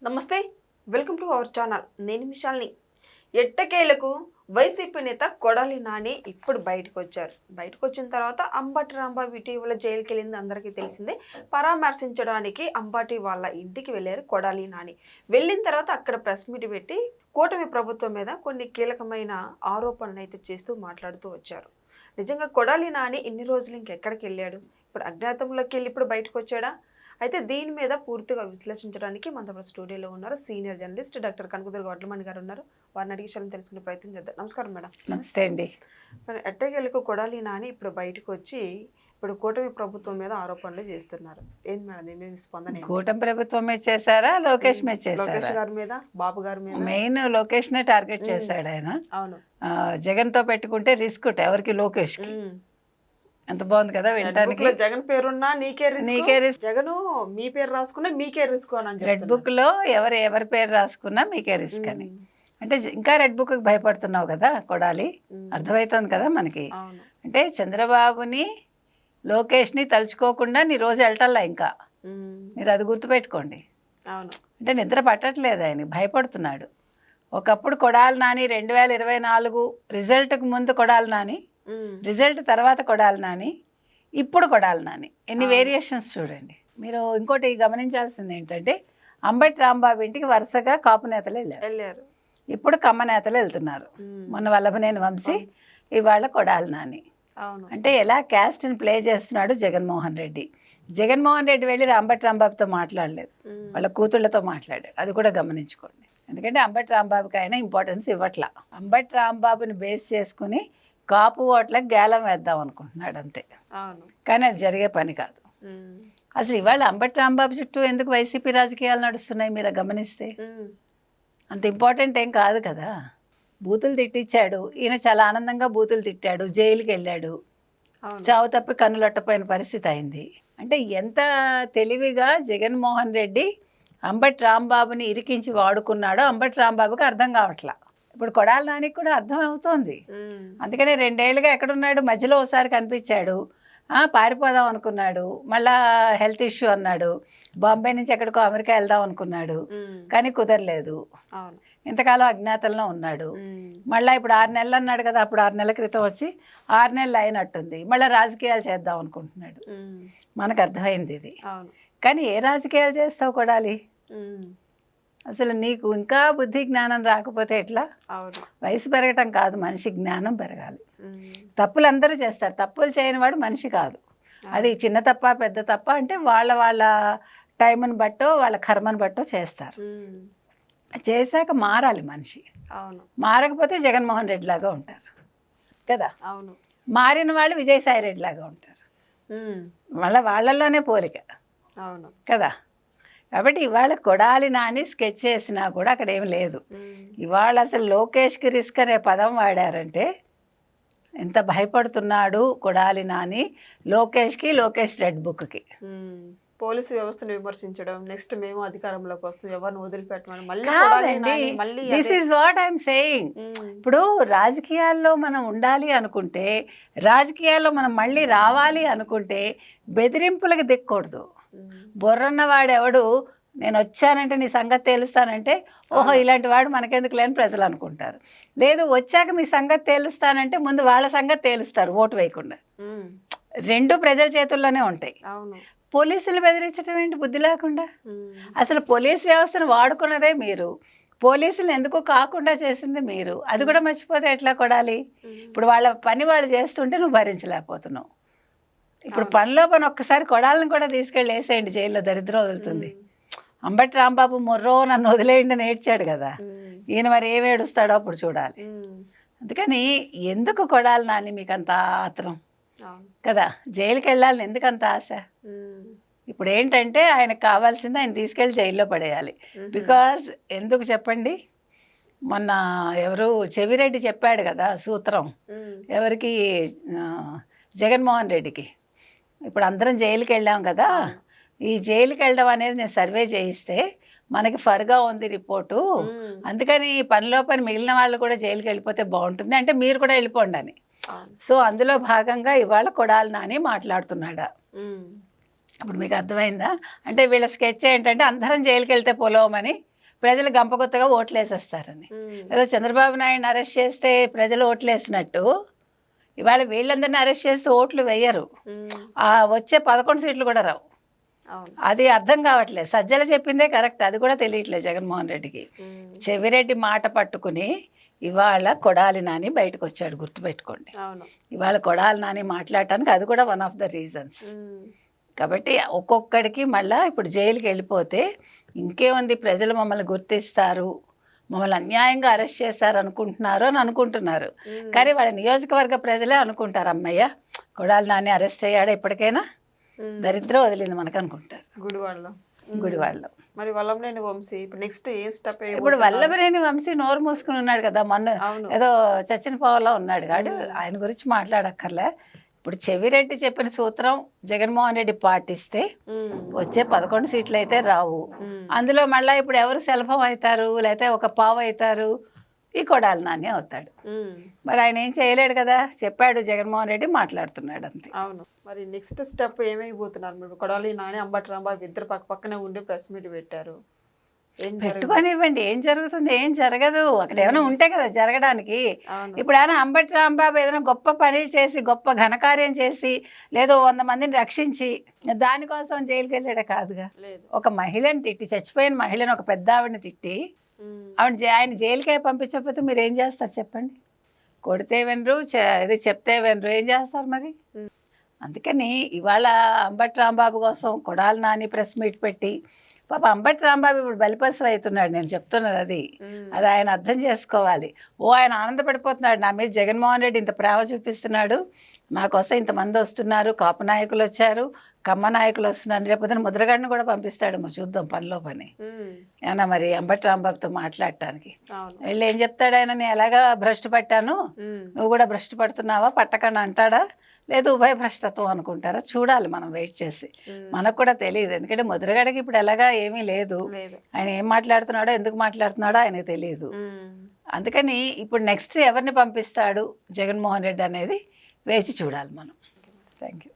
నమస్తే, welcome to our channel. నేను మిషాల్ని. ఎట్టకేలకు వైసీపీ నేత కొడాలి నాని ఇప్పుడు బయటకు వచ్చారు. బయటకు వచ్చిన తర్వాత అంబటి రాంబాబు ఇటీవల జైలుకి వెళ్ళింది అందరికీ తెలిసిందే. పరామర్శించడానికి అంబటి వాళ్ళ ఇంటికి వెళ్ళారు కొడాలి నాని. వెళ్ళిన తర్వాత అక్కడ ప్రెస్ మీట్ పెట్టి కూటమి ప్రభుత్వం మీద కొన్ని కీలకమైన ఆరోపణలు అయితే చేస్తూ మాట్లాడుతూ వచ్చారు. నిజంగా కొడాలి నాని ఇన్ని రోజులు ఇంకెక్కడికి వెళ్ళాడు? ఇప్పుడు అజ్ఞాతంలోకి వెళ్ళి ఇప్పుడు బయటకు వచ్చాడా? అయితే దీని మీద పూర్తిగా విశ్లేషించడానికి మన స్టూడియోలో ఉన్నారు senior journalist doctor Kanakadurga Vadlamani గారు ఉన్నారు. వారిని అడిగి విషయాలను తెలుసుకునే ప్రయత్నం చేద్దాం. నమస్కారం మేడం. నమస్తే అండి. ఎట్టకేలకు కొడాలి నాని ఇప్పుడు బయటకు వచ్చి ఇప్పుడు కూటమి ప్రభుత్వం మీద ఆరోపణలు చేస్తున్నారు. ఏంది మేడం దీని మీద స్పందన? కూటమి ప్రభుత్వమే చేశారా, లోకేష్ మీద చేశారా? లోకేష్ గారి మీద, బాబు గారి మీద. మెయిన్ లోకేష్ నే టార్గెట్ చేశాడు ఆయన. అవును. జగన్ తో పెట్టుకుంటే రిస్క్ ఎవరికి? లోకేష్ కి. ఎంత బాగుంది కదా వినడానికి. జగన్ పేరున్నా నీకే రిస్క్, జగన్ మీ పేరు రాసుకున్నా మీకే రిస్క్ అని. రెడ్ బుక్ లో ఎవరి పేరు రాసుకున్నా మీకే రిస్క్ అని. అంటే ఇంకా రెడ్ బుక్ కి భయపడుతున్నావు కదా కొడాలి, అర్థమవుతుంది కదా మనకి. అంటే చంద్రబాబుని లోకేష్ని తలుచుకోకుండా నీ రోజు వెళ్ళటల్లా ఇంకా. మీరు అది గుర్తుపెట్టుకోండి. అంటే నిద్ర పట్టట్లేదు, ఆయన భయపడుతున్నాడు. ఒకప్పుడు కొడాలి నాని 2024 రిజల్ట్కి ముందు కొడాలి నాని, రిజల్ట్ తర్వాత కొడాలి నాని, ఇప్పుడు కొడాలి నాని. ఎన్ని వేరియేషన్స్ చూడండి మీరు. ఇంకోటి గమనించాల్సింది ఏంటంటే అంబటి రాంబాబు ఇంటికి వరుసగా కాపు నేతలు వెళ్ళారు, ఇప్పుడు కమ్మ నేతలు వెళ్తున్నారు. మొన్న వల్లభనేని వంశీ, ఇవాళ కొడాలి నాని. అంటే ఎలా క్యాస్ట్ని ప్లే చేస్తున్నాడు జగన్మోహన్ రెడ్డి. జగన్మోహన్ రెడ్డి వెళ్ళి అంబటి రాంబాబుతో మాట్లాడలేదు, వాళ్ళ కూతుళ్ళతో మాట్లాడాడు. అది కూడా గమనించుకోండి. ఎందుకంటే అంబటి రాంబాబుకి ఆయన ఇంపార్టెన్స్ ఇవ్వట్లా. అంబటి రాంబాబుని బేస్ చేసుకుని కాపు ఓట్లకు గేలం వేద్దాం అనుకుంటున్నాడు అంతే. కానీ అది జరిగే పని కాదు. అసలు ఇవాళ అంబటి రాంబాబు చుట్టూ ఎందుకు వైసీపీ రాజకీయాలు నడుస్తున్నాయి మీరు గమనిస్తే? అంత ఇంపార్టెంట్ ఏం కాదు కదా. బూతులు తిట్టించాడు ఈయన, చాలా ఆనందంగా బూతులు తిట్టాడు, జైలుకి వెళ్ళాడు, చావు తప్పి కన్నులొట్టపోయిన పరిస్థితి అయింది. అంటే ఎంత తెలివిగా జగన్మోహన్ రెడ్డి అంబటి రాంబాబుని ఇరికించి వాడుకున్నాడో అంబటి రాంబాబుకి అర్థం కావట్లా. ఇప్పుడు కొడాలి నానికి కూడా అర్థం అవుతోంది. అందుకనే 2 ఏళ్ళుగా ఎక్కడున్నాడు, మధ్యలో ఒకసారి కనిపించాడు, పారిపోదాం అనుకున్నాడు, మళ్ళా హెల్త్ ఇష్యూ అన్నాడు, బాంబే నుంచి ఎక్కడికో అమెరికా వెళ్దాం అనుకున్నాడు, కానీ కుదరలేదు. ఇంతకాలం అజ్ఞాతంలో ఉన్నాడు. మళ్ళీ ఇప్పుడు 6 నెలలు అన్నాడు కదా, అప్పుడు 6 నెలల క్రితం వచ్చి 6 నెలలు అయినట్టుంది, మళ్ళీ రాజకీయాలు చేద్దాం అనుకుంటున్నాడు. మనకు అర్థమైంది ఇది. కానీ ఏ రాజకీయాలు చేస్తావు కొడాలి? అసలు నీకు ఇంకా బుద్ధి జ్ఞానం రాకపోతే ఎట్లా? వయసు పెరగటం కాదు, మనిషి జ్ఞానం పెరగాలి. తప్పులు అందరూ చేస్తారు, తప్పులు చేయని వాడు మనిషి కాదు. అది చిన్న తప్ప పెద్ద తప్ప అంటే వాళ్ళ టైంని బట్టో వాళ్ళ కర్మను బట్టో చేస్తారు. చేశాక మారాలి మనిషి. మారకపోతే జగన్మోహన్ రెడ్డి లాగా ఉంటారు కదా. మారిన వాళ్ళు విజయసాయి రెడ్డి లాగా ఉంటారు. వాళ్ళల్లోనే పోలిక కదా. కాబట్టి ఇవాళ కొడాలి నాని స్కెచ్ చేసినా కూడా అక్కడ ఏమి లేదు. ఇవాళ అసలు లోకేష్కి రిస్క్ అనే పదం వాడారంటే ఎంత భయపడుతున్నాడు కొడాలి నాని లోకేష్కి, లోకేష్ రెడ్ బుక్కి. పోలీసు వ్యవస్థను విమర్శించడం, నెక్స్ట్ మేము అధికారంలోకి వస్తాం ఎవరిని వదిలిపెట్టమని మళ్ళీ this is what I'm saying. ఇప్పుడు రాజకీయాల్లో మనం ఉండాలి అనుకుంటే, రాజకీయాల్లో మనం మళ్ళీ రావాలి అనుకుంటే బెదిరింపులకు దిక్కకూడదు. బొర్రన్నవాడు ఎవడు నేను వచ్చానంటే నీ సంగతి తేలుస్తానంటే ఓహో ఇలాంటి వాడు మనకెందుకు లేని ప్రజలు అనుకుంటారు. లేదు వచ్చాక మీ సంగతి తేలుస్తానంటే ముందు వాళ్ళ సంగతి తేలుస్తారు ఓటు వేయకుండా. రెండు ప్రజల చేతుల్లోనే ఉంటాయి. పోలీసులు బెదిరించడం ఏంటి బుద్ధి లేకుండా? అసలు పోలీస్ వ్యవస్థను వాడుకున్నదే మీరు, పోలీసులు ఎందుకు కాకుండా చేసింది మీరు. అది కూడా మర్చిపోతే ఎట్లా కొడాలి? ఇప్పుడు వాళ్ళ పని వాళ్ళు చేస్తుంటే నువ్వు భరించలేకపోతున్నావు. ఇప్పుడు పనిలో పని ఒక్కసారి కొడాలని కూడా తీసుకెళ్ళి వేసేయండి జైల్లో, దరిద్రం వదులుతుంది. అంబటి రాంబాబు మొర్రో నన్ను వదిలేయండి అని ఏడ్చాడు కదా, ఈయన మరి ఏమి ఏడుస్తాడో అప్పుడు చూడాలి. అందుకని ఎందుకు కొడాలి నాని మీకు అంత ఆత్రం కదా? జైలుకి వెళ్ళాలని ఎందుకు అంత ఆశ? ఇప్పుడు ఏంటంటే ఆయనకు కావాల్సింది ఆయన తీసుకెళ్ళి జైల్లో పడేయాలి. బికాజ్ ఎందుకు చెప్పండి, మొన్న ఎవరు చెవిరెడ్డి చెప్పాడు కదా సూత్రం, ఎవరికి, జగన్మోహన్ రెడ్డికి. ఇప్పుడు అందరం జైలుకి వెళ్ళాం కదా, ఈ జైలుకి వెళ్ళడం అనేది నేను సర్వే చేయిస్తే మనకి ఫర్గా ఉంది రిపోర్టు, అందుకని పనిలో పని మిగిలిన వాళ్ళు కూడా జైలుకి వెళ్ళిపోతే బాగుంటుంది అంటే మీరు కూడా వెళ్ళిపోండి అని. సో అందులో భాగంగా ఇవాళ కొడాలి నాని మాట్లాడుతున్నాడా? ఇప్పుడు మీకు అర్థమైందా? అంటే వీళ్ళ స్కెచ్ ఏంటంటే అందరం జైలుకి వెళ్తే పొలవమని ప్రజలు గంపగొత్తగా ఓట్లు వేసేస్తారని. ఏదో చంద్రబాబు నాయుడిని అరెస్ట్ చేస్తే ప్రజలు ఓట్లు వేసినట్టు ఇవాళ వీళ్ళందరినీ అరెస్ట్ చేస్తే ఓట్లు వేయరు. వచ్చే 11 సీట్లు కూడా రావు. అది అర్థం కావట్లేదు. సజ్జల చెప్పిందే కరెక్ట్, అది కూడా తెలియట్లేదు జగన్మోహన్ రెడ్డికి. చెవిరెడ్డి మాట పట్టుకుని ఇవాళ కొడాలి నాని బయటకు వచ్చాడు, గుర్తుపెట్టుకోండి. ఇవాళ కొడాలి నాని మాట్లాడటానికి అది కూడా వన్ ఆఫ్ ద రీజన్స్. కాబట్టి ఒక్కొక్కడికి మళ్ళీ ఇప్పుడు జైలుకి వెళ్ళిపోతే ఇంకేముంది, ప్రజలు మమ్మల్ని గుర్తిస్తారు, మమ్మల్ని అన్యాయంగా అరెస్ట్ చేశారు అనుకుంటున్నారు అని అనుకుంటున్నారు. కానీ వాళ్ళ నియోజకవర్గ ప్రజలే అనుకుంటారు, అమ్మయ్య కొడాలి నాని అరెస్ట్ అయ్యాడు, ఇప్పటికైనా దరిద్రం వదిలింది మనకు అనుకుంటారు గుడివాడలో. మరి వల్లభనేని వంశీ ఇప్పుడు నెక్స్ట్ ఏం స్టెప్? ఇప్పుడు వల్లభనేని వంశీ నోరు మూసుకుని ఉన్నాడు కదా, మొన్న ఏదో చచ్చిన పావులో ఉన్నాడు కాడు, ఆయన గురించి మాట్లాడక్కర్లే. ఇప్పుడు చెవిరెడ్డి చెప్పిన సూత్రం జగన్మోహన్ రెడ్డి పాటిస్తే వచ్చే 11 సీట్లు అయితే రావు. అందులో మళ్ళీ ఇప్పుడు ఎవరు శల్భం అవుతారు, లేకపోతే ఒక పావు అవుతారు, ఈ కొడాలి నాని అవుతాడు. మరి ఆయన ఏం చేయలేడు కదా, చెప్పాడు జగన్మోహన్ రెడ్డి, మాట్లాడుతున్నాడు అంతే. అవును. మరి నెక్స్ట్ స్టెప్ ఏమైపోతున్నారు? మీరు కొడాలి నాని, అంబటి రాంబాబు ఇద్దరు పక్కనే ఉండి ప్రెస్ మీట్ పెట్టారు. పెట్టుకొనివ్వండి, ఏం జరుగుతుంది? ఏం జరగదు. అక్కడ ఏమైనా ఉంటే కదా జరగడానికి. ఇప్పుడు ఆయన అంబటి రాంబాబు ఏదైనా గొప్ప పని చేసి, గొప్ప ఘనకార్యం చేసి, లేదో 100 మందిని రక్షించి దానికోసం జైలుకి వెళ్ళాడే కాదుగా. ఒక మహిళని తిట్టి, చచ్చిపోయిన మహిళని, ఒక పెద్ద ఆవిడని తిట్టి ఆయన జైలుకే పంపించకపోతే మీరు ఏం చేస్తారు చెప్పండి? కొడితే వినరు, ఇది చెప్తే వినరు, ఏం చేస్తారు మరి? అందుకని ఇవాళ అంబటి రాంబాబు కోసం కొడాలి నాని ప్రెస్ మీట్ పెట్టి, పాప అంబటి రాంబాబు ఇప్పుడు బలిపశువు అవుతున్నాడు, నేను చెప్తున్నది అది ఆయన అర్థం చేసుకోవాలి. ఆయన ఆనందపడిపోతున్నాడు, నా మీద జగన్మోహన్ రెడ్డి ఇంత ప్రేమ చూపిస్తున్నాడు, నా కోసం ఇంతమంది వస్తున్నారు, కాపు నాయకులు వచ్చారు, కమ్మ నాయకులు వస్తున్నారు, రేపు ముద్రగడ్డను కూడా పంపిస్తాడు, చూద్దాం పనిలో పని. ఏమన్నా మరి అంబటి రాంబాబుతో మాట్లాడటానికి వెళ్ళి ఏం చెప్తాడు ఆయన, నేను ఎలాగా భ్రష్టు పట్టాను, నువ్వు కూడా భ్రష్టు పడుతున్నావా, పట్టకని అంటాడా, లేదు ఉభయ భ్రష్టత్వం అనుకుంటారా? చూడాలి మనం వెయిట్ చేసి. మనకు కూడా తెలియదు, ఎందుకంటే ముద్రగడకి ఇప్పుడు ఎలాగా ఏమీ లేదు, ఆయన ఏం మాట్లాడుతున్నాడో ఎందుకు మాట్లాడుతున్నాడో ఆయనకు తెలియదు. అందుకని ఇప్పుడు నెక్స్ట్ ఎవరిని పంపిస్తాడు జగన్మోహన్ రెడ్డి అనేది వేచి చూడాలి మనం. Thank you.